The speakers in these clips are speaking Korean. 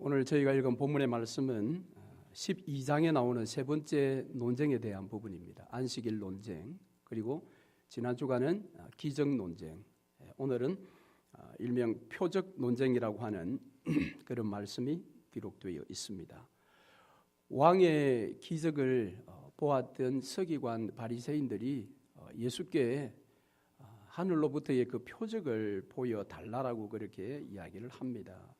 오늘 저희가 읽은 본문의 말씀은 12장에 나오는 세 번째 논쟁에 대한 부분입니다. 안식일 논쟁, 그리고 지난 주간은 기적 논쟁, 오늘은 일명 표적 논쟁이라고 하는 그런 말씀이 기록되어 있습니다. 왕의 기적을 보았던 서기관 바리새인들이 예수께 하늘로부터의 그 표적을 보여달라고 그렇게 이야기를 합니다.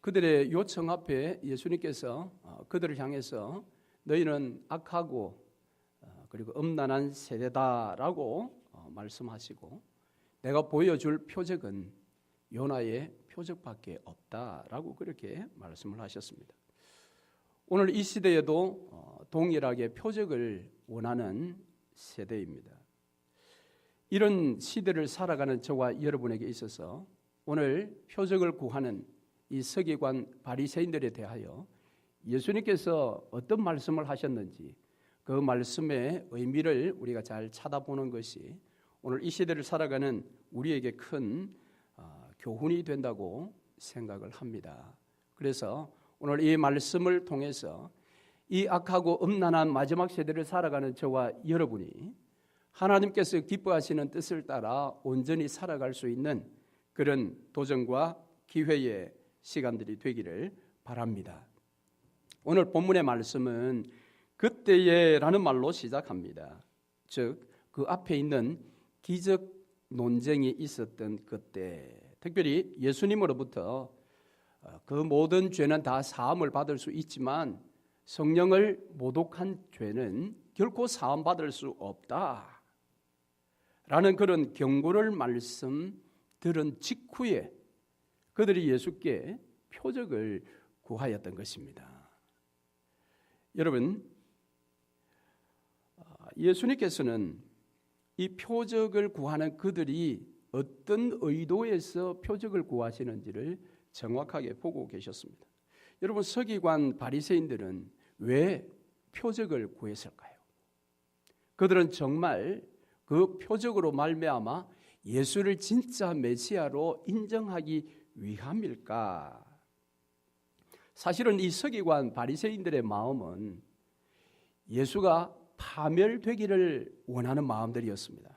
그들의 요청 앞에 예수님께서 그들을 향해서 너희는 악하고 그리고 음란한 세대다라고 말씀하시고 내가 보여줄 표적은 요나의 표적밖에 없다라고 그렇게 말씀을 하셨습니다. 오늘 이 시대에도 동일하게 표적을 원하는 세대입니다. 이런 시대를 살아가는 저와 여러분에게 있어서 오늘 표적을 구하는 이 서기관 바리새인들에 대하여 예수님께서 어떤 말씀을 하셨는지 그 말씀의 의미를 우리가 잘 찾아보는 것이 오늘 이 시대를 살아가는 우리에게 큰 교훈이 된다고 생각을 합니다. 그래서 오늘 이 말씀을 통해서 이 악하고 음란한 마지막 세대를 살아가는 저와 여러분이 하나님께서 기뻐하시는 뜻을 따라 온전히 살아갈 수 있는 그런 도전과 기회의 시간들이 되기를 바랍니다. 오늘 본문의 말씀은 그때에라는 말로 시작합니다. 즉, 그 앞에 있는 기적 논쟁이 있었던 그때, 특별히 예수님으로부터 그 모든 죄는 다 사함을 받을 수 있지만 성령을 모독한 죄는 결코 사함받을 수 없다 라는 그런 경고를 말씀 들은 직후에 그들이 예수께 표적을 구하였던 것입니다. 여러분, 예수님께서는 이 표적을 구하는 그들이 어떤 의도에서 표적을 구하시는지를 정확하게 보고 계셨습니다. 여러분, 서기관 바리새인들은 왜 표적을 구했을까요? 그들은 정말 그 표적으로 말미암아 예수를 진짜 메시아로 인정하기 위함일까? 사실은 이 서기관 바리새인들의 마음은 예수가 파멸되기를 원하는 마음들이었습니다.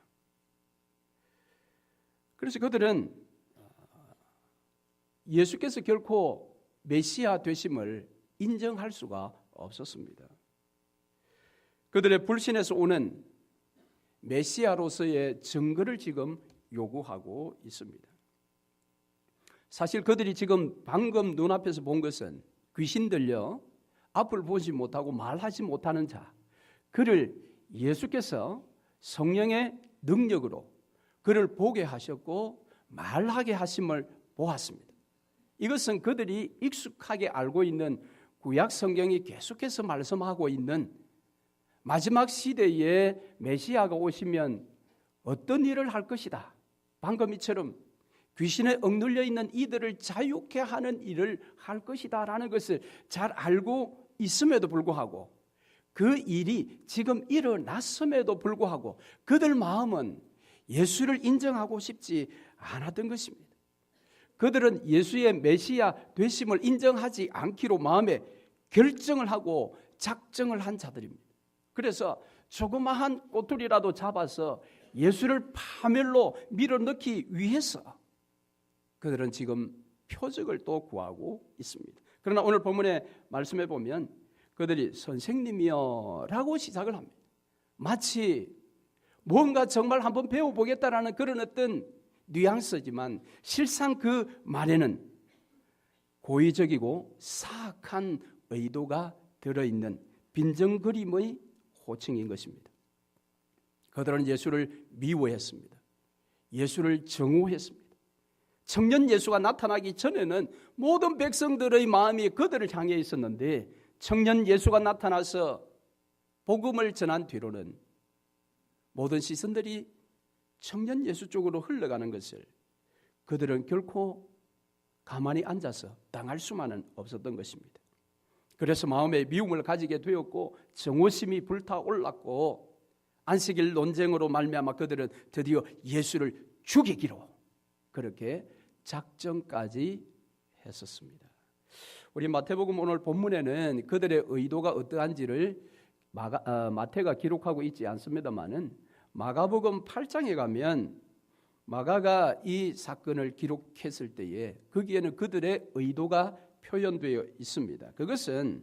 그래서 그들은 예수께서 결코 메시아 되심을 인정할 수가 없었습니다. 그들의 불신에서 오는 메시아로서의 증거를 지금 요구하고 있습니다. 사실 그들이 지금 방금 눈앞에서 본 것은 귀신 들려 앞을 보지 못하고 말하지 못하는 자, 그를 예수께서 성령의 능력으로 그를 보게 하셨고 말하게 하심을 보았습니다. 이것은 그들이 익숙하게 알고 있는 구약 성경이 계속해서 말씀하고 있는 마지막 시대에 메시아가 오시면 어떤 일을 할 것이다, 방금 이처럼 귀신에 억눌려 있는 이들을 자유케 하는 일을 할 것이다 라는 것을 잘 알고 있음에도 불구하고 그 일이 지금 일어났음에도 불구하고 그들 마음은 예수를 인정하고 싶지 않았던 것입니다. 그들은 예수의 메시아 되심을 인정하지 않기로 마음에 결정을 하고 작정을 한 자들입니다. 그래서 조그마한 꼬투리라도 잡아서 예수를 파멸로 밀어넣기 위해서 그들은 지금 표적을 또 구하고 있습니다. 그러나 오늘 본문의 말씀에 보면 그들이 선생님이여 라고 시작을 합니다. 마치 뭔가 정말 한번 배워보겠다라는 그런 어떤 뉘앙스지만 실상 그 말에는 고의적이고 사악한 의도가 들어있는 빈정거림의 호칭인 것입니다. 그들은 예수를 미워했습니다. 예수를 정오했습니다. 청년 예수가 나타나기 전에는 모든 백성들의 마음이 그들을 향해 있었는데 청년 예수가 나타나서 복음을 전한 뒤로는 모든 시선들이 청년 예수 쪽으로 흘러가는 것을 그들은 결코 가만히 앉아서 당할 수만은 없었던 것입니다. 그래서 마음에 미움을 가지게 되었고 정오심이 불타올랐고 안식일 논쟁으로 말미암아 그들은 드디어 예수를 죽이기로 그렇게 작정까지 했었습니다. 우리 마태복음 오늘 본문에는 그들의 의도가 어떠한지를 마태가 기록하고 있지 않습니다만은 마가복음 8장에 가면 마가가 이 사건을 기록했을 때에 거기에는 그들의 의도가 표현되어 있습니다. 그것은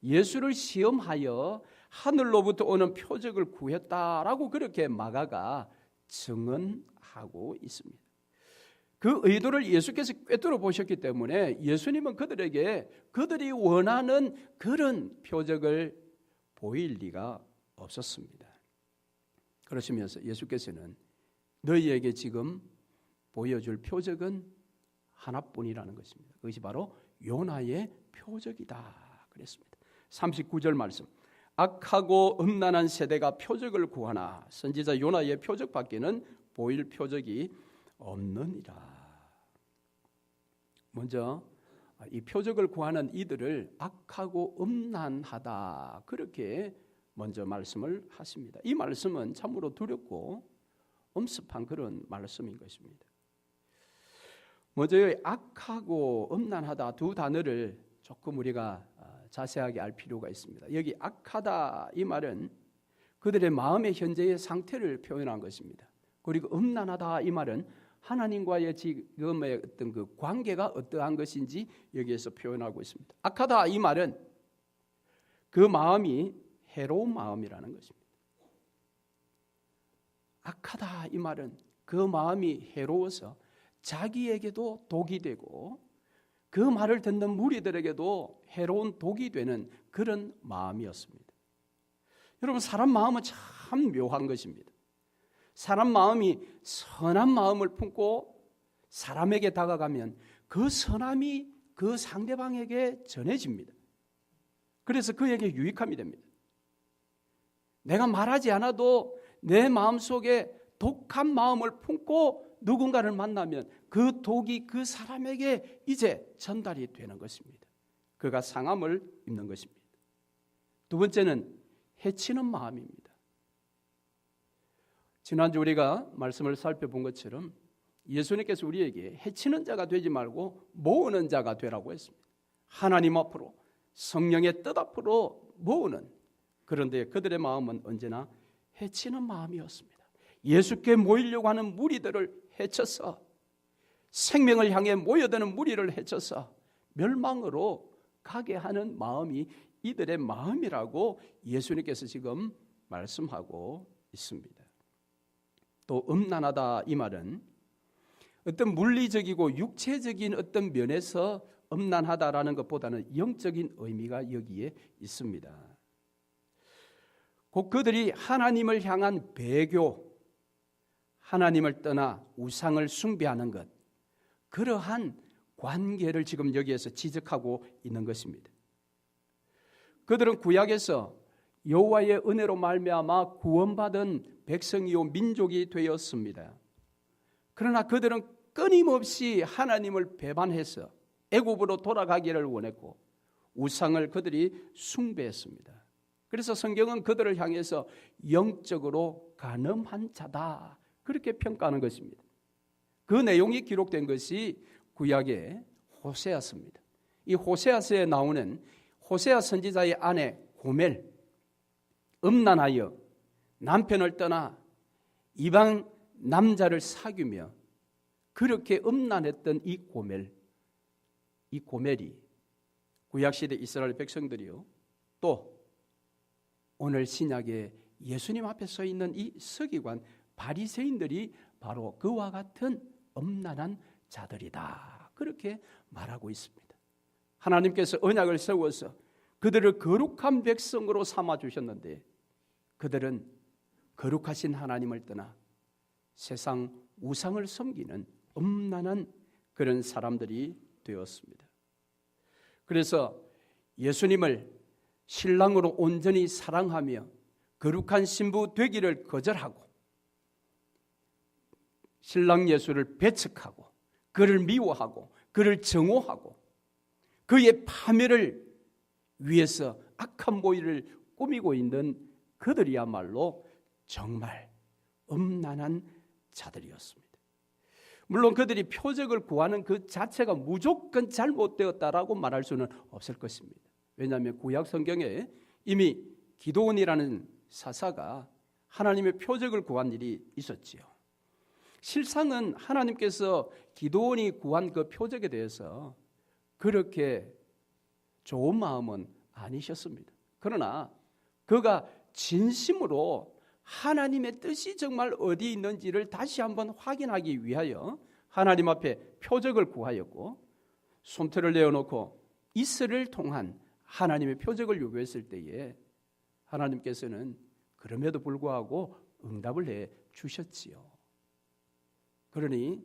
예수를 시험하여 하늘로부터 오는 표적을 구했다라고 그렇게 마가가 증언하고 있습니다. 그 의도를 예수께서 꿰뚫어 보셨기 때문에 예수님은 그들에게 그들이 원하는 그런 표적을 보일 리가 없었습니다. 그러시면서 예수께서는 너희에게 지금 보여줄 표적은 하나뿐이라는 것입니다. 그것이 바로 요나의 표적이다 그랬습니다. 39절 말씀. 악하고 음란한 세대가 표적을 구하나 선지자 요나의 표적밖에는 보일 표적이 없느니라. 먼저 이 표적을 구하는 이들을 악하고 음란하다 그렇게 먼저 말씀을 하십니다. 이 말씀은 참으로 두렵고 엄습한 그런 말씀인 것입니다. 먼저 악하고 음란하다 두 단어를 조금 우리가 자세하게 알 필요가 있습니다. 여기 악하다 이 말은 그들의 마음의 현재의 상태를 표현한 것입니다. 그리고 음란하다 이 말은 하나님과의 지금의 어떤 그 관계가 어떠한 것인지 여기에서 표현하고 있습니다. 악하다 이 말은 그 마음이 해로운 마음이라는 것입니다. 악하다 이 말은 그 마음이 해로워서 자기에게도 독이 되고 그 말을 듣는 무리들에게도 해로운 독이 되는 그런 마음이었습니다. 여러분 사람 마음은 참 묘한 것입니다. 사람 마음이 선한 마음을 품고 사람에게 다가가면 그 선함이 그 상대방에게 전해집니다. 그래서 그에게 유익함이 됩니다. 내가 말하지 않아도 내 마음속에 독한 마음을 품고 누군가를 만나면 그 독이 그 사람에게 이제 전달이 되는 것입니다. 그가 상함을 입는 것입니다. 두 번째는 해치는 마음입니다. 지난주 우리가 말씀을 살펴본 것처럼 예수님께서 우리에게 해치는 자가 되지 말고 모으는 자가 되라고 했습니다. 하나님 앞으로 성령의 뜻 앞으로 모으는, 그런데 그들의 마음은 언제나 해치는 마음이었습니다. 예수께 모이려고 하는 무리들을 해쳐서 생명을 향해 모여드는 무리를 해쳐서 멸망으로 가게 하는 마음이 이들의 마음이라고 예수님께서 지금 말씀하고 있습니다. 또 음란하다 이 말은 어떤 물리적이고 육체적인 어떤 면에서 음란하다라는 것보다는 영적인 의미가 여기에 있습니다. 곧 그들이 하나님을 향한 배교, 하나님을 떠나 우상을 숭배하는 것, 그러한 관계를 지금 여기에서 지적하고 있는 것입니다. 그들은 구약에서 여호와의 은혜로 말미암아 구원받은 백성이요 민족이 되었습니다. 그러나 그들은 끊임없이 하나님을 배반해서 애굽으로 돌아가기를 원했고 우상을 그들이 숭배했습니다. 그래서 성경은 그들을 향해서 영적으로 간음한 자다 그렇게 평가하는 것입니다. 그 내용이 기록된 것이 구약의 호세아서입니다. 이 호세아서에 나오는 호세아 선지자의 아내 고멜, 음란하여 남편을 떠나 이방 남자를 사귀며 그렇게 음란했던 이 고멜이 구약시대 이스라엘 백성들이요, 또 오늘 신약에 예수님 앞에 서 있는 이 서기관 바리새인들이 바로 그와 같은 음란한 자들이다 그렇게 말하고 있습니다. 하나님께서 언약을 세워서 그들을 거룩한 백성으로 삼아주셨는데 그들은 거룩하신 하나님을 떠나 세상 우상을 섬기는 음란한 그런 사람들이 되었습니다. 그래서 예수님을 신랑으로 온전히 사랑하며 거룩한 신부 되기를 거절하고 신랑 예수를 배척하고 그를 미워하고 그를 정오하고 그의 파멸을 위해서 악한 모의를 꾸미고 있는 그들이야말로 정말 음란한 자들이었습니다. 물론 그들이 표적을 구하는 그 자체가 무조건 잘못되었다라고 말할 수는 없을 것입니다. 왜냐하면 구약 성경에 이미 기도원이라는 사사가 하나님의 표적을 구한 일이 있었지요. 실상은 하나님께서 기도원이 구한 그 표적에 대해서 그렇게 좋은 마음은 아니셨습니다. 그러나 그가 진심으로 하나님의 뜻이 정말 어디 있는지를 다시 한번 확인하기 위하여 하나님 앞에 표적을 구하였고, 솜털을 내어놓고 이슬을 통한 하나님의 표적을 요구했을 때에 하나님께서는 그럼에도 불구하고 응답을 해 주셨지요. 그러니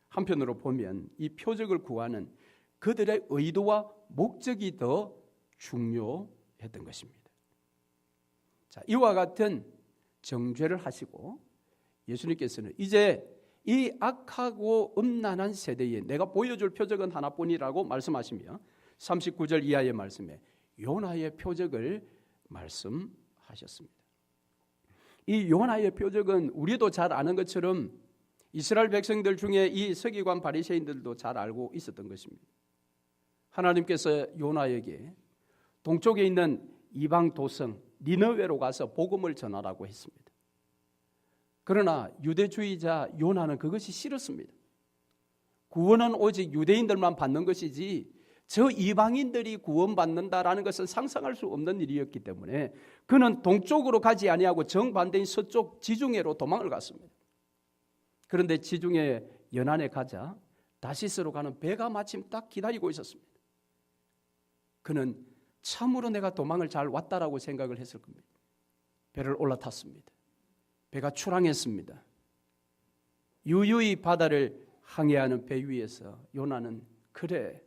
한편으로 보면 이 표적을 구하는 그들의 의도와 목적이 더 중요했던 것입니다. 자, 이와 같은 정죄를 하시고 예수님께서는 이제 이 악하고 음란한 세대에 내가 보여줄 표적은 하나뿐이라고 말씀하시며 39절 이하의 말씀에 요나의 표적을 말씀하셨습니다. 이 요나의 표적은 우리도 잘 아는 것처럼 이스라엘 백성들 중에 이 서기관 바리새인들도 잘 알고 있었던 것입니다. 하나님께서 요나에게 동쪽에 있는 이방 도성 니느웨로 가서 복음을 전하라고 했습니다. 그러나 유대주의자 요나는 그것이 싫었습니다. 구원은 오직 유대인들만 받는 것이지 저 이방인들이 구원받는다라는 것은 상상할 수 없는 일이었기 때문에 그는 동쪽으로 가지 아니하고 정반대인 서쪽 지중해로 도망을 갔습니다. 그런데 지중해 연안에 가자 다시스로 가는 배가 마침 딱 기다리고 있었습니다. 그는 참으로 내가 도망을 잘 왔다라고 생각을 했을 겁니다. 배를 올라탔습니다. 배가 출항했습니다. 유유히 바다를 항해하는 배 위에서 요나는 그래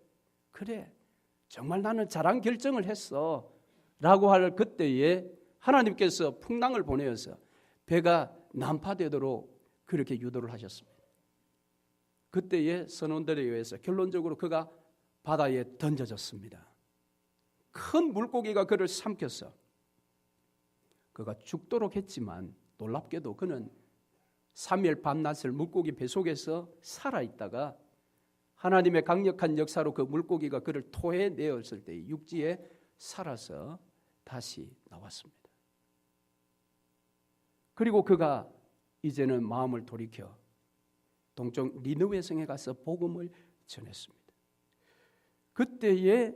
정말 나는 잘한 결정을 했어 라고 할 그때에 하나님께서 풍랑을 보내어서 배가 난파되도록 그렇게 유도를 하셨습니다. 그때의 선원들에 의해서 결론적으로 그가 바다에 던져졌습니다. 큰 물고기가 그를 삼켜서 그가 죽도록 했지만 놀랍게도 그는 3일 밤낮을 물고기 뱃속에서 살아있다가 하나님의 강력한 역사로 그 물고기가 그를 토해내었을 때 육지에 살아서 다시 나왔습니다. 그리고 그가 이제는 마음을 돌이켜 동쪽 니느웨 성에 가서 복음을 전했습니다. 그때에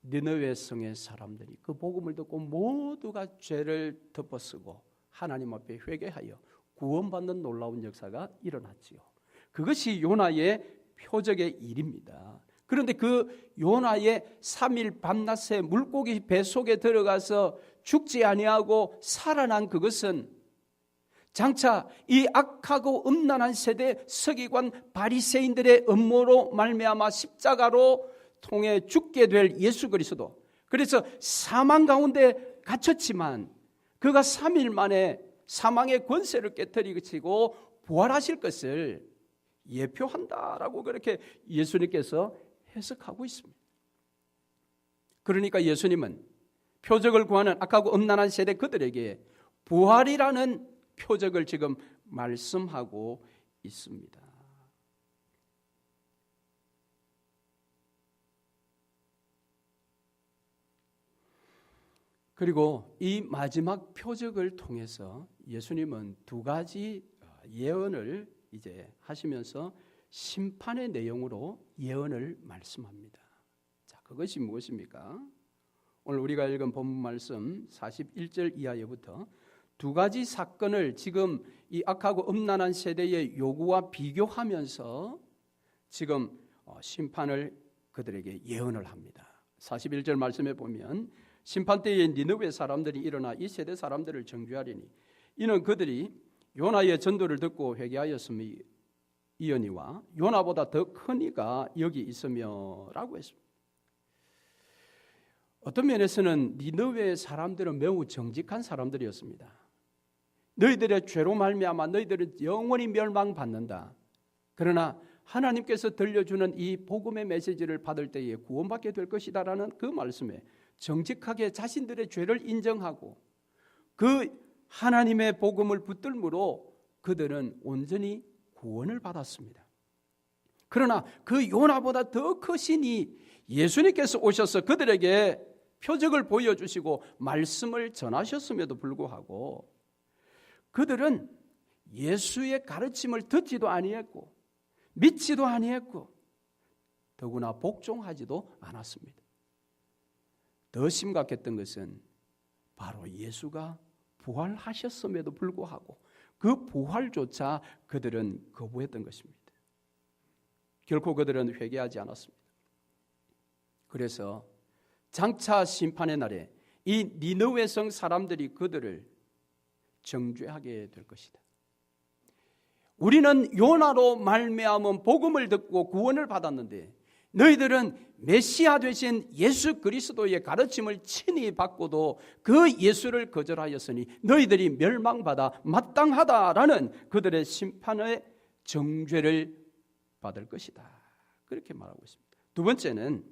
니느웨 성의 사람들이 그 복음을 듣고 모두가 죄를 덮어쓰고 하나님 앞에 회개하여 구원받는 놀라운 역사가 일어났지요. 그것이 요나의 표적의 일입니다. 그런데 그 요나의 3일 밤낮에 물고기 뱃속에 들어가서 죽지 아니하고 살아난 그것은 장차 이 악하고 음란한 세대 서기관 바리새인들의 음모로 말미암아 십자가로 통해 죽게 될 예수 그리스도, 그래서 사망 가운데 갇혔지만 그가 3일 만에 사망의 권세를 깨뜨리시고 부활하실 것을 예표한다라고 그렇게 예수님께서 해석하고 있습니다. 그러니까 예수님은 표적을 구하는 악하고 음란한 세대 그들에게 부활이라는 표적을 지금 말씀하고 있습니다. 그리고 이 마지막 표적을 통해서 예수님은 두 가지 예언을 이제 하시면서 심판의 내용으로 예언을 말씀합니다. 자, 그것이 무엇입니까? 오늘 우리가 읽은 본문 말씀 41절 이하에부터 두 가지 사건을 지금 이 악하고 음란한 세대의 요구와 비교하면서 지금 심판을 그들에게 예언을 합니다. 41절 말씀에 보면 심판 때에 니느웨 사람들이 일어나 이 세대 사람들을 정죄하리니 이는 그들이 요나의 전도를 듣고 회개하였음이 이언이와 요나보다 더 큰 이가 여기 있으며라고 했습니다. 어떤 면에서는 니느웨 사람들은 매우 정직한 사람들이었습니다. 너희들의 죄로 말미암아 너희들은 영원히 멸망받는다. 그러나 하나님께서 들려주는 이 복음의 메시지를 받을 때에 구원받게 될 것이다라는 그 말씀에 정직하게 자신들의 죄를 인정하고 그 하나님의 복음을 붙들므로 그들은 온전히 구원을 받았습니다. 그러나 그 요나보다 더 크신 이 예수님께서 오셔서 그들에게 표적을 보여주시고 말씀을 전하셨음에도 불구하고 그들은 예수의 가르침을 듣지도 아니했고 믿지도 아니했고 더구나 복종하지도 않았습니다. 더 심각했던 것은 바로 예수가 부활하셨음에도 불구하고 그 부활조차 그들은 거부했던 것입니다. 결코 그들은 회개하지 않았습니다. 그래서 장차 심판의 날에 이 니느웨 성 사람들이 그들을 정죄하게 될 것이다. 우리는 요나로 말미암은 복음을 듣고 구원을 받았는데 너희들은 메시아 되신 예수 그리스도의 가르침을 친히 받고도 그 예수를 거절하였으니 너희들이 멸망받아 마땅하다라는 그들의 심판의 정죄를 받을 것이다. 그렇게 말하고 있습니다. 두 번째는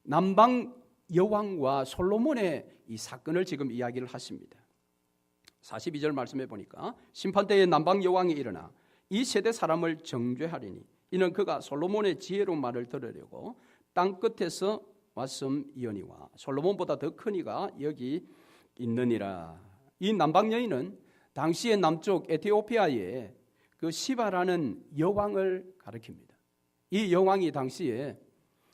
남방 여왕과 솔로몬의 이 사건을 지금 이야기를 하십니다. 42절 말씀해 보니까 심판때에 남방 여왕이 일어나 이 세대 사람을 정죄하리니 이는 그가 솔로몬의 지혜로운 말을 들으려고 땅 끝에서 왔음이오니와 솔로몬보다 더 큰 이가 여기 있느니라. 이 남방 여인은 당시의 남쪽 에티오피아의 그 시바라는 여왕을 가리킵니다. 이 여왕이 당시에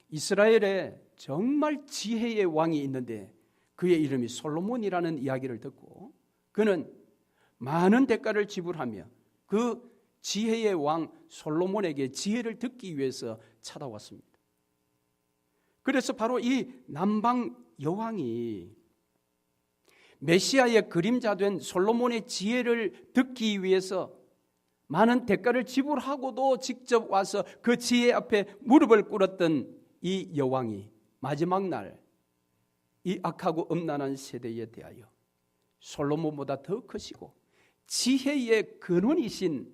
이스라엘에 정말 지혜의 왕이 있는데 그의 이름이 솔로몬이라는 이야기를 듣고 그는 많은 대가를 지불하며 그 지혜의 왕 솔로몬에게 지혜를 듣기 위해서 찾아왔습니다. 그래서 바로 이 남방 여왕이 메시아의 그림자 된 솔로몬의 지혜를 듣기 위해서 많은 대가를 지불하고도 직접 와서 그 지혜 앞에 무릎을 꿇었던 이 여왕이 마지막 날 이 악하고 음란한 세대에 대하여 솔로몬보다 더 크시고 지혜의 근원이신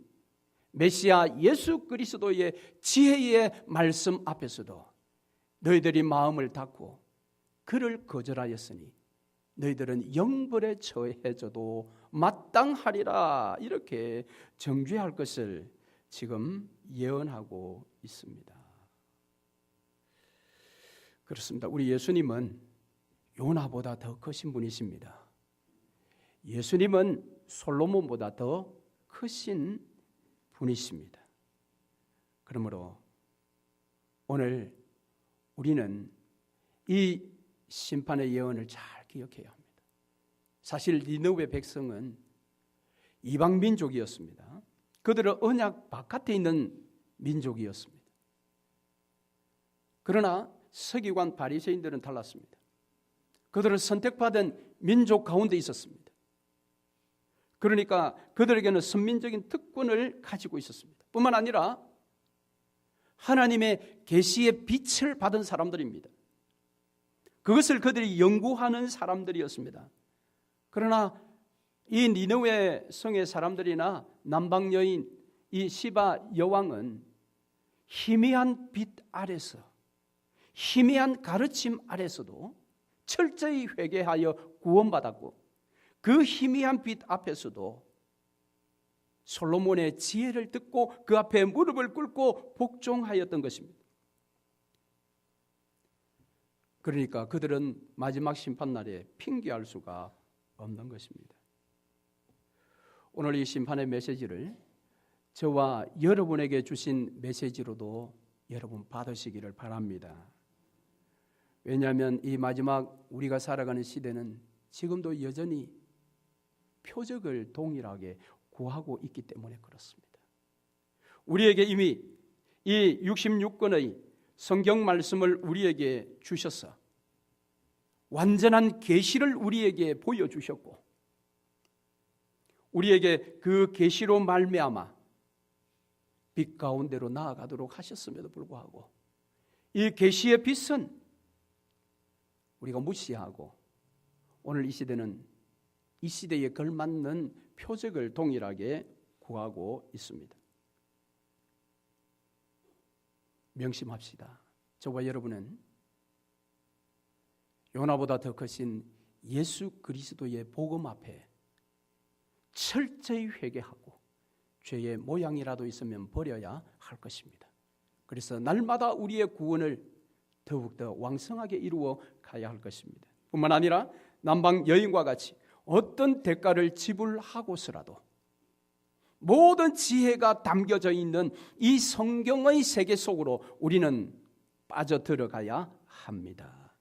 메시아 예수 그리스도의 지혜의 말씀 앞에서도 너희들이 마음을 닫고 그를 거절하였으니 너희들은 영벌에 처해져도 마땅하리라 이렇게 정죄할 것을 지금 예언하고 있습니다. 그렇습니다. 우리 예수님은 요나보다 더 크신 분이십니다. 예수님은 솔로몬보다 더 크신 분이십니다. 그러므로 오늘 우리는 이 심판의 예언을 잘 기억해야 합니다. 사실 니느웨 백성은 이방 민족이었습니다. 그들은 언약 바깥에 있는 민족이었습니다. 그러나 서기관 바리새인들은 달랐습니다. 그들은 선택받은 민족 가운데 있었습니다. 그러니까 그들에게는 선민적인 특권을 가지고 있었습니다. 뿐만 아니라 하나님의 계시의 빛을 받은 사람들입니다. 그것을 그들이 연구하는 사람들이었습니다. 그러나 이 니느웨 성의 사람들이나 남방 여인 이 시바 여왕은 희미한 빛 아래서 희미한 가르침 아래서도 철저히 회개하여 구원받았고 그 희미한 빛 앞에서도 솔로몬의 지혜를 듣고 그 앞에 무릎을 꿇고 복종하였던 것입니다. 그러니까 그들은 마지막 심판날에 핑계할 수가 없는 것입니다. 오늘 이 심판의 메시지를 저와 여러분에게 주신 메시지로도 여러분 받으시기를 바랍니다. 왜냐하면 이 마지막 우리가 살아가는 시대는 지금도 여전히 표적을 동일하게 구하고 있기 때문에 그렇습니다. 우리에게 이미 이 66권의 성경 말씀을 우리에게 주셔서 완전한 계시를 우리에게 보여주셨고 우리에게 그 계시로 말미암아 빛 가운데로 나아가도록 하셨음에도 불구하고 이 계시의 빛은 우리가 무시하고 오늘 이 시대는 이 시대에 걸맞는 표적을 동일하게 구하고 있습니다. 명심합시다. 저와 여러분은 요나보다 더 크신 예수 그리스도의 복음 앞에 철저히 회개하고 죄의 모양이라도 있으면 버려야 할 것입니다. 그래서 날마다 우리의 구원을 더욱더 왕성하게 이루어 가야 할 것입니다. 뿐만 아니라 남방 여인과 같이 어떤 대가를 지불하고서라도 모든 지혜가 담겨져 있는 이 성경의 세계 속으로 우리는 빠져들어가야 합니다.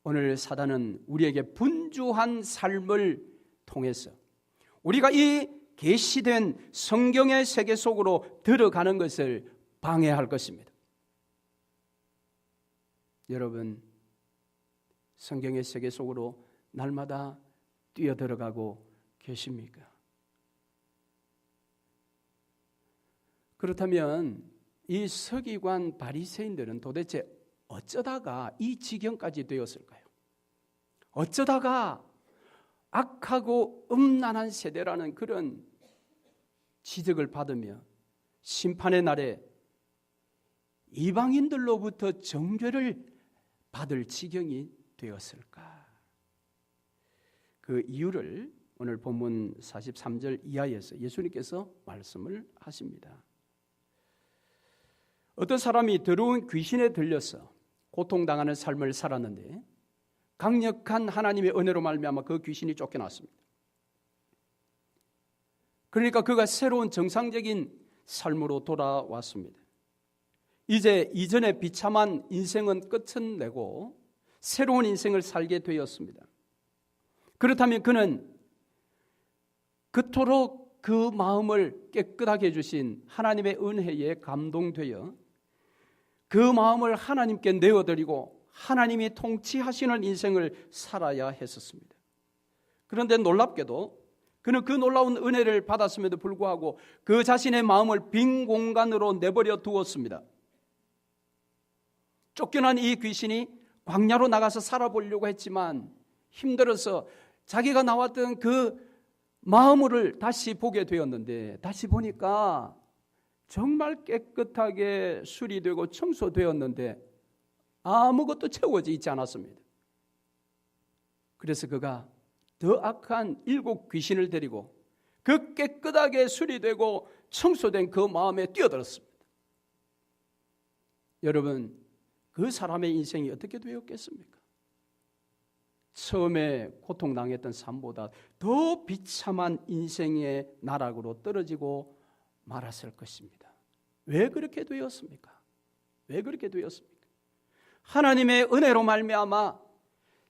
오늘 사단은 우리에게 분주한 삶을 통해서 우리가 이 계시된 성경의 세계 속으로 들어가는 것을 방해할 것입니다. 여러분, 성경의 세계 속으로 날마다 뛰어들어가고 계십니까? 그렇다면 이 서기관 바리새인들은 도대체 어쩌다가 이 지경까지 되었을까요? 어쩌다가 악하고 음란한 세대라는 그런 지적을 받으며 심판의 날에 이방인들로부터 정죄를 받을 지경이 되었을까? 그 이유를 오늘 본문 43절 이하에서 예수님께서 말씀을 하십니다. 어떤 사람이 더러운 귀신에 들려서 고통당하는 삶을 살았는데 강력한 하나님의 은혜로 말미암아 그 귀신이 쫓겨났습니다. 그러니까 그가 새로운 정상적인 삶으로 돌아왔습니다. 이제 이전에 비참한 인생은 끝은 내고 새로운 인생을 살게 되었습니다. 그렇다면 그는 그토록 그 마음을 깨끗하게 해주신 하나님의 은혜에 감동되어 그 마음을 하나님께 내어드리고 하나님이 통치하시는 인생을 살아야 했었습니다. 그런데 놀랍게도 그는 그 놀라운 은혜를 받았음에도 불구하고 그 자신의 마음을 빈 공간으로 내버려 두었습니다. 쫓겨난 이 귀신이 광야로 나가서 살아보려고 했지만 힘들어서 자기가 나왔던 그 마음을 다시 보게 되었는데 다시 보니까 정말 깨끗하게 수리되고 청소되었는데 아무것도 채워져 있지 않았습니다. 그래서 그가 더 악한 7 귀신을 데리고 그 깨끗하게 수리되고 청소된 그 마음에 뛰어들었습니다. 여러분, 그 사람의 인생이 어떻게 되었겠습니까? 처음에 고통당했던 삶보다 더 비참한 인생의 나락으로 떨어지고 말았을 것입니다. 왜 그렇게 되었습니까? 왜 그렇게 되었습니까? 하나님의 은혜로 말미암아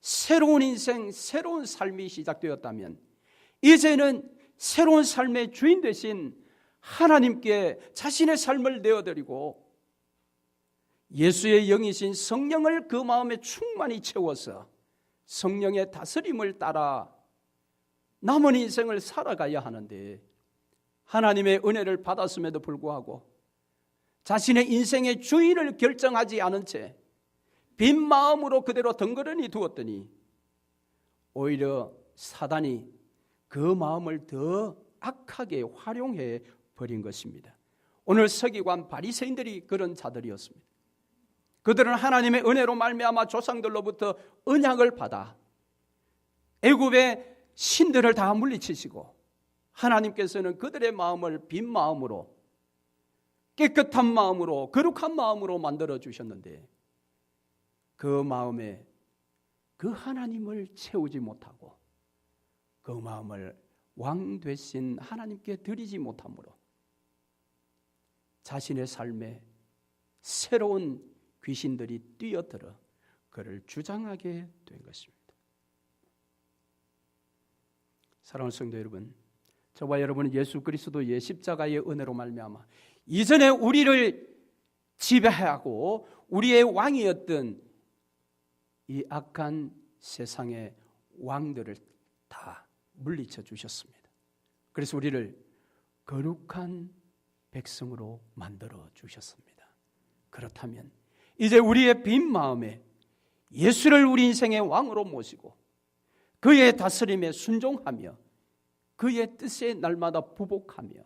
새로운 인생, 새로운 삶이 시작되었다면 이제는 새로운 삶의 주인 되신 하나님께 자신의 삶을 내어드리고 예수의 영이신 성령을 그 마음에 충만히 채워서 성령의 다스림을 따라 남은 인생을 살아가야 하는데 하나님의 은혜를 받았음에도 불구하고 자신의 인생의 주인을 결정하지 않은 채 빈 마음으로 그대로 덩그러니 두었더니 오히려 사단이 그 마음을 더 악하게 활용해 버린 것입니다. 오늘 서기관 바리새인들이 그런 자들이었습니다. 그들은 하나님의 은혜로 말미암아 조상들로부터 언약을 받아 애굽의 신들을 다 물리치시고 하나님께서는 그들의 마음을 빈 마음으로 깨끗한 마음으로 거룩한 마음으로 만들어 주셨는데 그 마음에 그 하나님을 채우지 못하고 그 마음을 왕 되신 하나님께 드리지 못함으로 자신의 삶에 새로운 귀신들이 뛰어들어 그를 주장하게 된 것입니다. 사랑하는 성도 여러분, 저와 여러분은 예수 그리스도의 십자가의 은혜로 말미암아 이전에 우리를 지배하고 우리의 왕이었던 이 악한 세상의 왕들을 다 물리쳐 주셨습니다. 그래서 우리를 거룩한 백성으로 만들어 주셨습니다. 그렇다면 이제 우리의 빈 마음에 예수를 우리 인생의 왕으로 모시고 그의 다스림에 순종하며 그의 뜻에 날마다 부복하며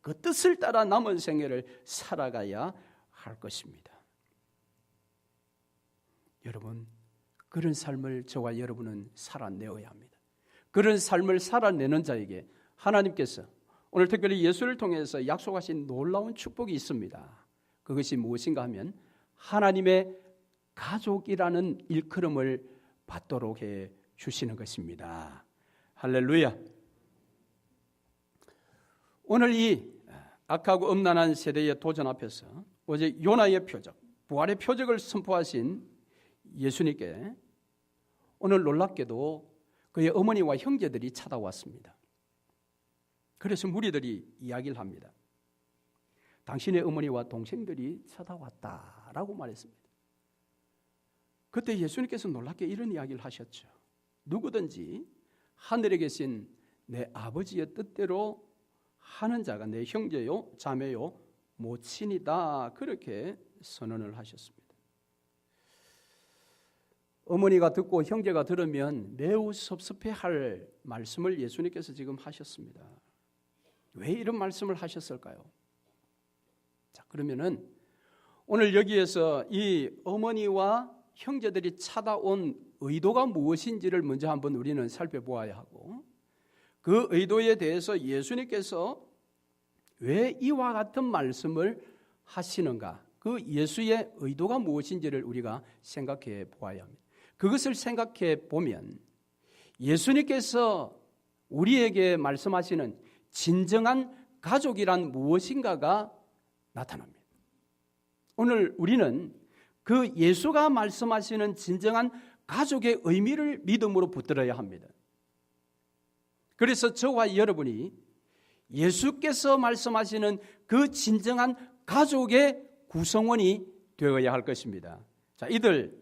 그 뜻을 따라 남은 생애를 살아가야 할 것입니다. 여러분, 그런 삶을 저와 여러분은 살아내어야 합니다. 그런 삶을 살아내는 자에게 하나님께서 오늘 특별히 예수를 통해서 약속하신 놀라운 축복이 있습니다. 그것이 무엇인가 하면 하나님의 가족이라는 일컬음을 받도록 해 주시는 것입니다. 할렐루야. 오늘 이 악하고 음란한 세대의 도전 앞에서 어제 요나의 표적, 부활의 표적을 선포하신 예수님께 오늘 놀랍게도 그의 어머니와 형제들이 찾아왔습니다. 그래서 무리들이 이야기를 합니다. 당신의 어머니와 동생들이 찾아왔다라고 말했습니다. 그때 예수님께서 놀랍게 이런 이야기를 하셨죠. 누구든지 하늘에 계신 내 아버지의 뜻대로 하는 자가 내 형제요 자매요 모친이다, 그렇게 선언을 하셨습니다. 어머니가 듣고 형제가 들으면 매우 섭섭해할 말씀을 예수님께서 지금 하셨습니다. 왜 이런 말씀을 하셨을까요? 자, 그러면은 오늘 여기에서 이 어머니와 형제들이 찾아온 의도가 무엇인지를 먼저 한번 우리는 살펴보아야 하고, 그 의도에 대해서 예수님께서 왜 이와 같은 말씀을 하시는가, 그 예수의 의도가 무엇인지를 우리가 생각해 보아야 합니다. 그것을 생각해 보면 예수님께서 우리에게 말씀하시는 진정한 가족이란 무엇인가가 나타납니다. 오늘 우리는 그 예수가 말씀하시는 진정한 가족의 의미를 믿음으로 붙들어야 합니다. 그래서 저와 여러분이 예수께서 말씀하시는 그 진정한 가족의 구성원이 되어야 할 것입니다. 자, 이들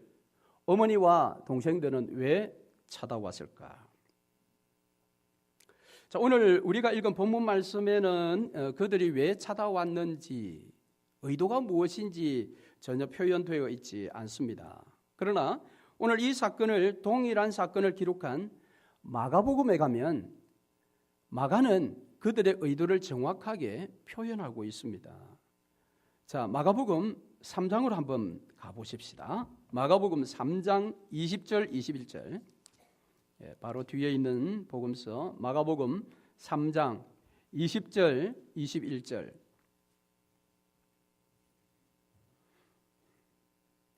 어머니와 동생들은 왜 찾아왔을까? 자, 오늘 우리가 읽은 본문 말씀에는 그들이 왜 찾아왔는지, 의도가 무엇인지 전혀 표현되어 있지 않습니다. 그러나 오늘 이 사건을, 동일한 사건을 기록한 마가복음에 가면 마가는 그들의 의도를 정확하게 표현하고 있습니다. 자, 마가복음 3장으로 한번 가보십시다. 마가복음 3장 20절 21절, 바로 뒤에 있는 복음서 마가복음 3장 20절 21절,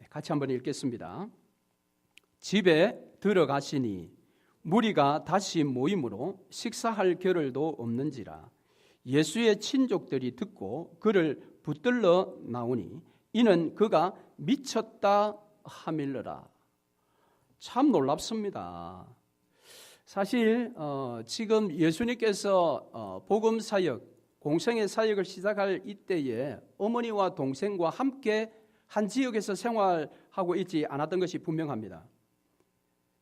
같이 한번 읽겠습니다. 집에 들어가시니 무리가 다시 모임으로 식사할 겨를도 없는지라 예수의 친족들이 듣고 그를 붙들러 나오니 이는 그가 미쳤다 하밀러라. 참 놀랍습니다. 사실 지금 예수님께서 복음 사역, 공생의 사역을 시작할 이때에 어머니와 동생과 함께 한 지역에서 생활하고 있지 않았던 것이 분명합니다.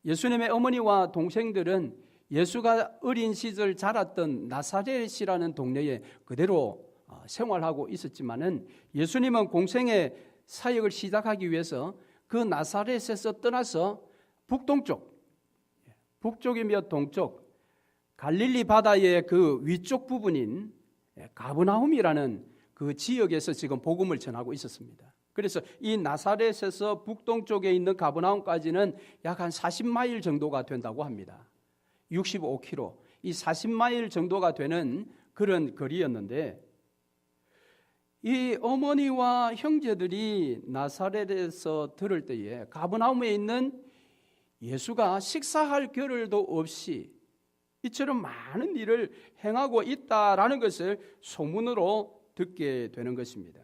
예수님의 어머니와 동생들은 예수가 어린 시절 자랐던 나사렛이라는 동네에 그대로 생활하고 있었지만은 예수님은 공생의 사역을 시작하기 위해서 그 나사렛에서 떠나서 북쪽이며 동쪽 갈릴리 바다의 그 위쪽 부분인 가버나움이라는 그 지역에서 지금 복음을 전하고 있었습니다. 그래서 이 나사렛에서 북동쪽에 있는 가버나움까지는 약 한 40마일 정도가 된다고 합니다. 65km, 이 40마일 정도가 되는 그런 거리였는데, 이 어머니와 형제들이 나사렛에서 들을 때에 가버나움에 있는 예수가 식사할 겨를도 없이 이처럼 많은 일을 행하고 있다라는 것을 소문으로 듣게 되는 것입니다.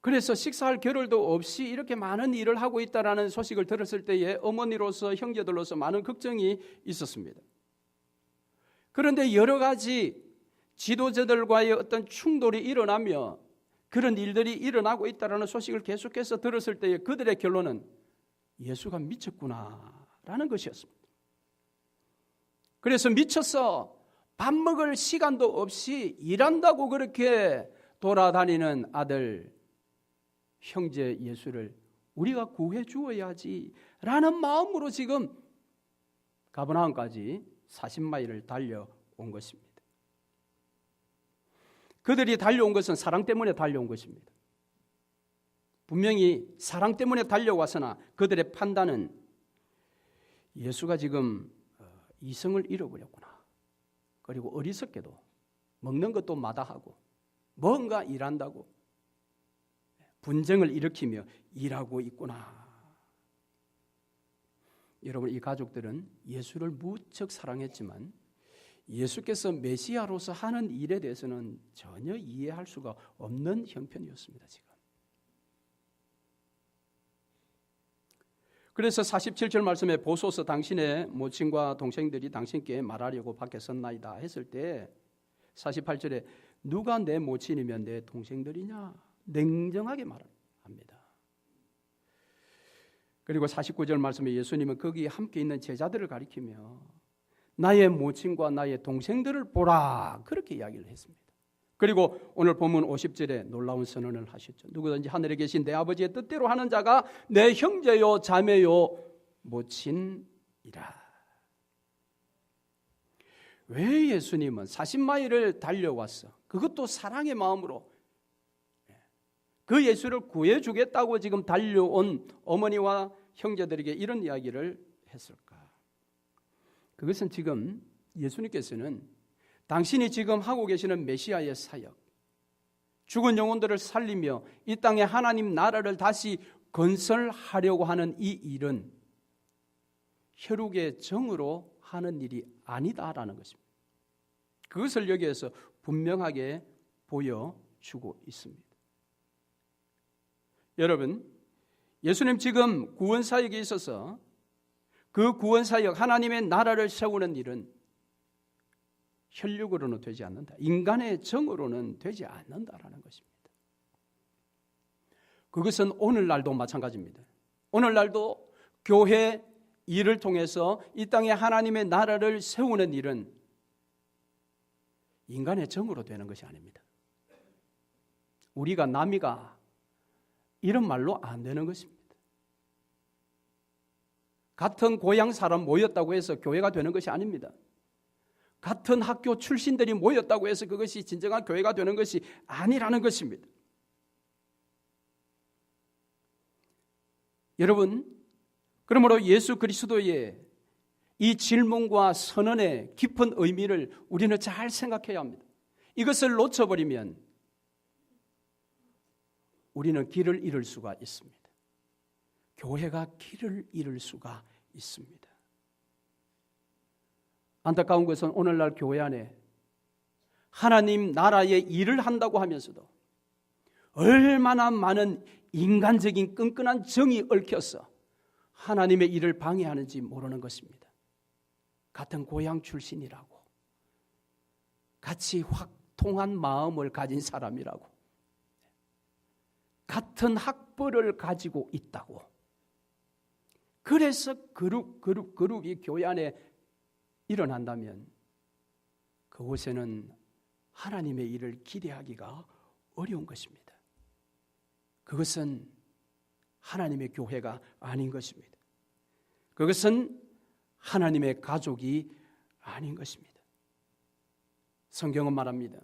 그래서 식사할 겨를도 없이 이렇게 많은 일을 하고 있다라는 소식을 들었을 때에 어머니로서, 형제들로서 많은 걱정이 있었습니다. 그런데 여러 가지 지도자들과의 어떤 충돌이 일어나며 그런 일들이 일어나고 있다라는 소식을 계속해서 들었을 때에 그들의 결론은 예수가 미쳤구나라는 것이었습니다. 그래서 미쳐서 밥 먹을 시간도 없이 일한다고 그렇게 돌아다니는 아들, 형제 예수를 우리가 구해 주어야지라는 마음으로 지금 가버나움까지 40마일을 달려온 것입니다. 그들이 달려온 것은 사랑 때문에 달려온 것입니다. 분명히 사랑 때문에 달려왔으나 그들의 판단은 예수가 지금 이성을 잃어버렸구나, 그리고 어리석게도 먹는 것도 마다하고 뭔가 일한다고 분쟁을 일으키며 일하고 있구나. 여러분, 이 가족들은 예수를 무척 사랑했지만 예수께서 메시아로서 하는 일에 대해서는 전혀 이해할 수가 없는 형편이었습니다. 지금. 그래서 47절 말씀에 보소서 당신의 모친과 동생들이 당신께 말하려고 밖에 섰나이다 했을 때 48절에 누가 내 모친이면 내 동생들이냐 냉정하게 말합니다. 그리고 49절 말씀에 예수님은 거기 함께 있는 제자들을 가리키며 나의 모친과 나의 동생들을 보라 그렇게 이야기를 했습니다. 그리고 오늘 본문 50절에 놀라운 선언을 하셨죠. 누구든지 하늘에 계신 내 아버지의 뜻대로 하는 자가 내 형제요 자매요 모친이라. 왜 예수님은 40마일을 달려왔어? 그것도 사랑의 마음으로 그 예수를 구해주겠다고 지금 달려온 어머니와 형제들에게 이런 이야기를 했을까? 그것은 지금 예수님께서는 당신이 지금 하고 계시는 메시아의 사역, 죽은 영혼들을 살리며 이 땅에 하나님 나라를 다시 건설하려고 하는 이 일은 혈육의 정으로 하는 일이 아니다라는 것입니다. 그것을 여기에서 분명하게 보여주고 있습니다. 여러분, 예수님 지금 구원사역에 있어서 그 구원사역, 하나님의 나라를 세우는 일은 혈육으로는 되지 않는다. 인간의 정으로는 되지 않는다라는 것입니다. 그것은 오늘날도 마찬가지입니다. 오늘날도 교회 일을 통해서 이 땅에 하나님의 나라를 세우는 일은 인간의 정으로 되는 것이 아닙니다. 우리가 남이가 이런 말로 안 되는 것입니다. 같은 고향 사람 모였다고 해서 교회가 되는 것이 아닙니다. 같은 학교 출신들이 모였다고 해서 그것이 진정한 교회가 되는 것이 아니라는 것입니다. 여러분, 그러므로 예수 그리스도의 이 질문과 선언의 깊은 의미를 우리는 잘 생각해야 합니다. 이것을 놓쳐버리면 우리는 길을 잃을 수가 있습니다. 교회가 길을 잃을 수가 있습니다. 안타까운 것은 오늘날 교회 안에 하나님 나라의 일을 한다고 하면서도 얼마나 많은 인간적인 끈끈한 정이 얽혀서 하나님의 일을 방해하는지 모르는 것입니다. 같은 고향 출신이라고, 같이 확통한 마음을 가진 사람이라고, 같은 학벌을 가지고 있다고, 그래서 그룹이 교회 안에 일어난다면 그곳에는 하나님의 일을 기대하기가 어려운 것입니다. 그것은 하나님의 교회가 아닌 것입니다. 그것은 하나님의 가족이 아닌 것입니다. 성경은 말합니다.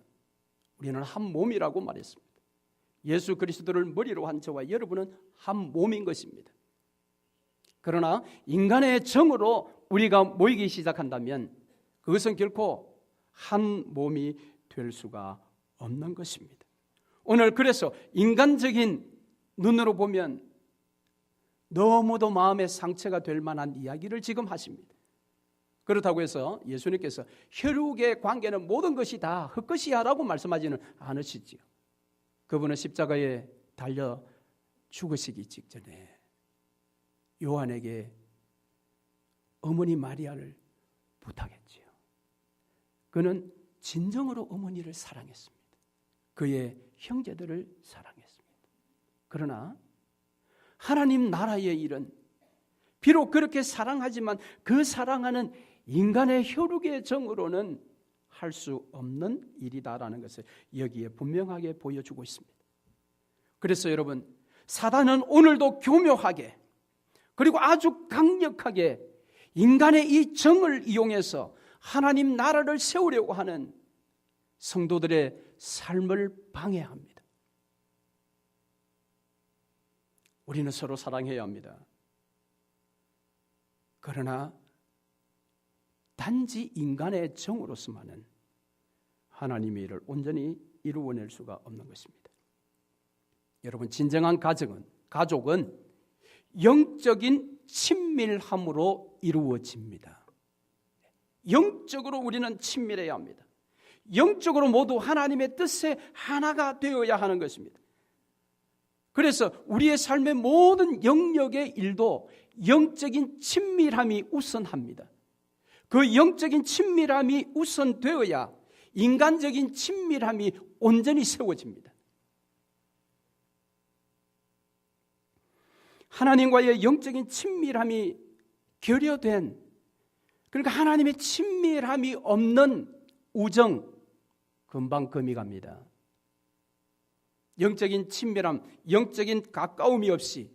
우리는 한 몸이라고 말했습니다. 예수 그리스도를 머리로 한 저와 여러분은 한 몸인 것입니다. 그러나 인간의 정으로 우리가 모이기 시작한다면 그것은 결코 한 몸이 될 수가 없는 것입니다. 오늘 그래서 인간적인 눈으로 보면 너무도 마음의 상처가 될 만한 이야기를 지금 하십니다. 그렇다고 해서 예수님께서 혈육의 관계는 모든 것이 다 헛것이야 라고 말씀하지는 않으시지요. 그분은 십자가에 달려 죽으시기 직전에 요한에게 어머니 마리아를 부탁했지요. 그는 진정으로 어머니를 사랑했습니다. 그의 형제들을 사랑했습니다. 그러나 하나님 나라의 일은 비록 그렇게 사랑하지만 그 사랑하는 인간의 혈육의 정으로는 할 수 없는 일이다라는 것을 여기에 분명하게 보여주고 있습니다. 그래서 여러분, 사단은 오늘도 교묘하게 그리고 아주 강력하게 인간의 이 정을 이용해서 하나님 나라를 세우려고 하는 성도들의 삶을 방해합니다. 우리는 서로 사랑해야 합니다. 그러나 단지 인간의 정으로서만은 하나님의 일을 온전히 이루어낼 수가 없는 것입니다. 여러분, 진정한 가족은 영적인 친밀함으로 이루어집니다. 영적으로 우리는 친밀해야 합니다. 영적으로 모두 하나님의 뜻에 하나가 되어야 하는 것입니다. 그래서 우리의 삶의 모든 영역의 일도 영적인 친밀함이 우선합니다. 그 영적인 친밀함이 우선되어야 인간적인 친밀함이 온전히 세워집니다. 하나님과의 영적인 친밀함이 결여된, 그러니까 하나님의 친밀함이 없는 우정, 금방 금이 갑니다. 영적인 친밀함, 영적인 가까움이 없이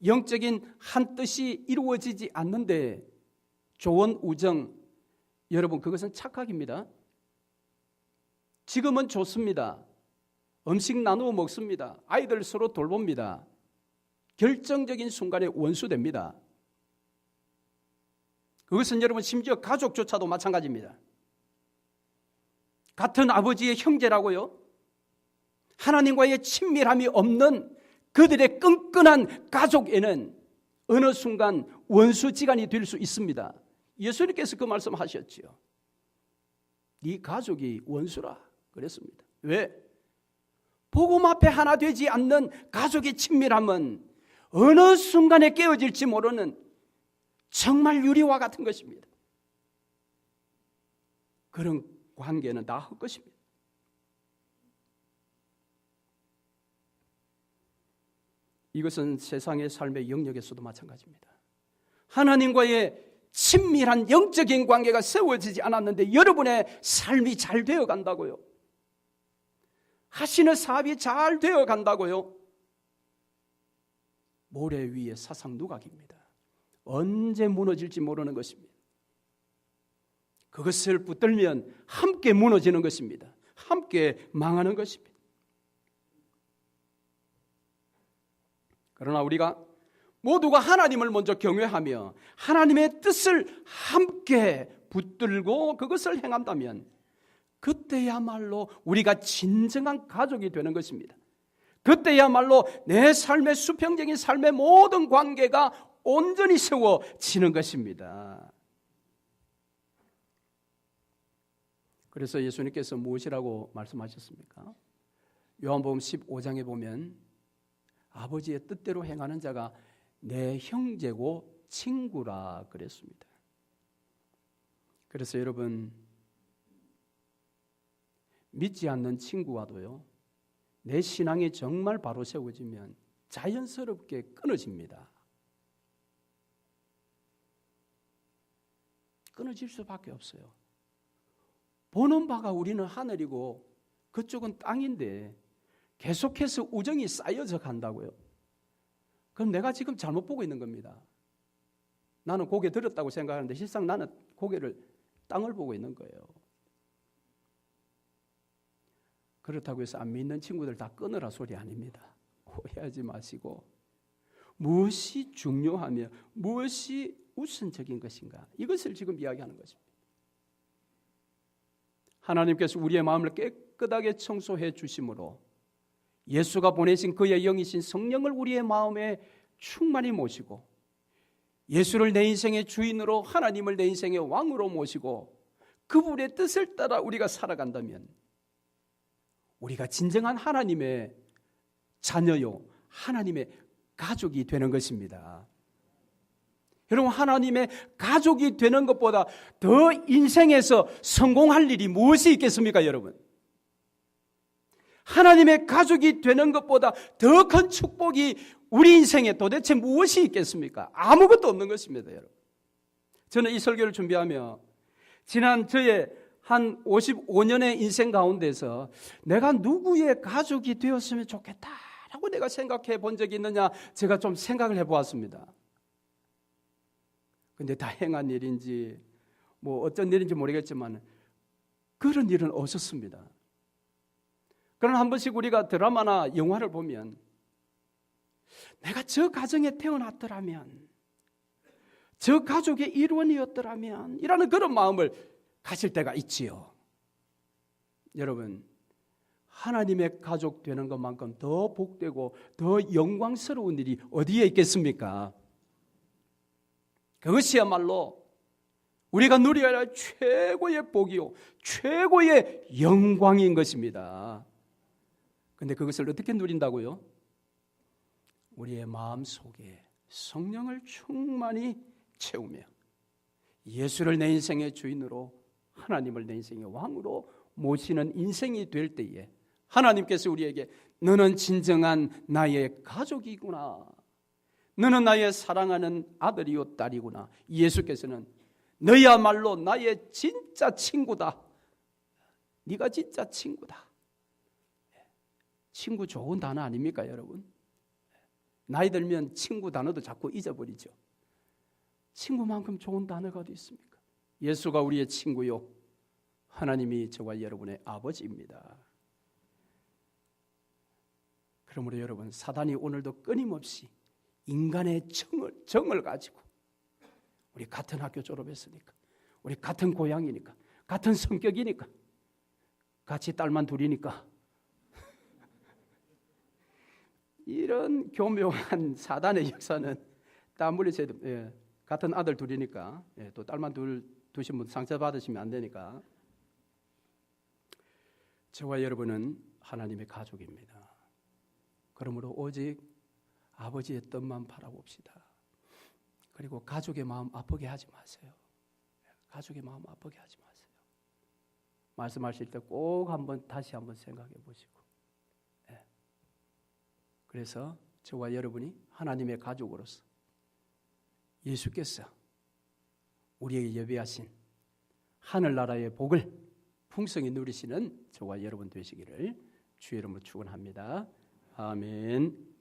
영적인 한 뜻이 이루어지지 않는데 좋은 우정, 여러분, 그것은 착각입니다. 지금은 좋습니다. 음식 나누어 먹습니다. 아이들 서로 돌봅니다. 결정적인 순간에 원수됩니다. 그것은 여러분 심지어 가족조차도 마찬가지입니다. 같은 아버지의 형제라고요? 하나님과의 친밀함이 없는 그들의 끈끈한 가족에는 어느 순간 원수지간이 될 수 있습니다. 예수님께서 그 말씀하셨지요. 네 가족이 원수라 그랬습니다. 왜? 복음 앞에 하나 되지 않는 가족의 친밀함은 어느 순간에 깨어질지 모르는 정말 유리와 같은 것입니다. 그런 관계는 다 헛것입니다. 이것은 세상의 삶의 영역에서도 마찬가지입니다. 하나님과의 친밀한 영적인 관계가 세워지지 않았는데 여러분의 삶이 잘 되어 간다고요? 하시는 사업이 잘 되어 간다고요? 모래 위에 사상 누각입니다. 언제 무너질지 모르는 것입니다. 그것을 붙들면 함께 무너지는 것입니다. 함께 망하는 것입니다. 그러나 우리가 모두가 하나님을 먼저 경외하며 하나님의 뜻을 함께 붙들고 그것을 행한다면 그때야말로 우리가 진정한 가족이 되는 것입니다. 그때야말로 내 삶의 수평적인 삶의 모든 관계가 온전히 세워지는 것입니다. 그래서 예수님께서 무엇이라고 말씀하셨습니까? 요한복음 15장에 보면 아버지의 뜻대로 행하는 자가 내 형제고 친구라 그랬습니다. 그래서 여러분, 믿지 않는 친구와도요, 내 신앙이 정말 바로 세워지면 자연스럽게 끊어집니다. 끊어질 수밖에 없어요. 보는 바가 우리는 하늘이고 그쪽은 땅인데 계속해서 우정이 쌓여져 간다고요. 그럼 내가 지금 잘못 보고 있는 겁니다. 나는 고개 들었다고 생각하는데 실상 나는 고개를 땅을 보고 있는 거예요. 그렇다고 해서 안 믿는 친구들 다 끊으라 소리 아닙니다. 오해하지 마시고 무엇이 중요하며 무엇이 우선적인 것인가, 이것을 지금 이야기하는 것입니다. 하나님께서 우리의 마음을 깨끗하게 청소해 주심으로 예수가 보내신 그의 영이신 성령을 우리의 마음에 충만히 모시고 예수를 내 인생의 주인으로, 하나님을 내 인생의 왕으로 모시고 그분의 뜻을 따라 우리가 살아간다면 우리가 진정한 하나님의 자녀요, 하나님의 가족이 되는 것입니다. 여러분, 하나님의 가족이 되는 것보다 더 인생에서 성공할 일이 무엇이 있겠습니까, 여러분? 하나님의 가족이 되는 것보다 더 큰 축복이 우리 인생에 도대체 무엇이 있겠습니까? 아무것도 없는 것입니다, 여러분. 저는 이 설교를 준비하며 지난 저의 한 55년의 인생 가운데서 내가 누구의 가족이 되었으면 좋겠다라고 내가 생각해 본 적이 있느냐, 제가 좀 생각을 해보았습니다. 근데 다행한 일인지 뭐 어떤 일인지 모르겠지만 그런 일은 없었습니다. 그러나 한 번씩 우리가 드라마나 영화를 보면 내가 저 가정에 태어났더라면, 저 가족의 일원이었더라면 이라는 그런 마음을 가질 때가 있지요. 여러분, 하나님의 가족 되는 것만큼 더 복되고 더 영광스러운 일이 어디에 있겠습니까? 그것이야말로 우리가 누려야 할 최고의 복이요 최고의 영광인 것입니다. 그런데 그것을 어떻게 누린다고요? 우리의 마음속에 성령을 충만히 채우며 예수를 내 인생의 주인으로, 하나님을 내 인생의 왕으로 모시는 인생이 될 때에 하나님께서 우리에게 너는 진정한 나의 가족이구나, 너는 나의 사랑하는 아들이요 딸이구나, 예수께서는 너야말로 나의 진짜 친구다, 네가 진짜 친구다. 친구 좋은 단어 아닙니까 여러분? 나이 들면 친구 단어도 자꾸 잊어버리죠. 친구만큼 좋은 단어가 어디 있습니까? 예수가 우리의 친구요, 하나님이 저와 여러분의 아버지입니다. 그러므로 여러분, 사단이 오늘도 끊임없이 인간의 정을 가지고, 우리 같은 학교 졸업했으니까, 우리 같은 고향이니까, 같은 성격이니까, 같이 딸만 둘이니까, 이런 교묘한 사단의 역사는 땀 흘리셔도, 같은 아들 둘이니까, 또 딸만 두신 분 상처받으시면 안 되니까. 저와 여러분은 하나님의 가족입니다. 그러므로 오직 아버지의 뜻만 바라봅시다. 그리고 가족의 마음 아프게 하지 마세요. 가족의 마음 아프게 하지 마세요. 말씀하실 때 꼭 다시 한번 생각해 보시고. 그래서 저와 여러분이 하나님의 가족으로서 예수께서 우리에게 예비하신 하늘나라의 복을 풍성히 누리시는 저와 여러분 되시기를 주의 이름으로 축원합니다. 아멘.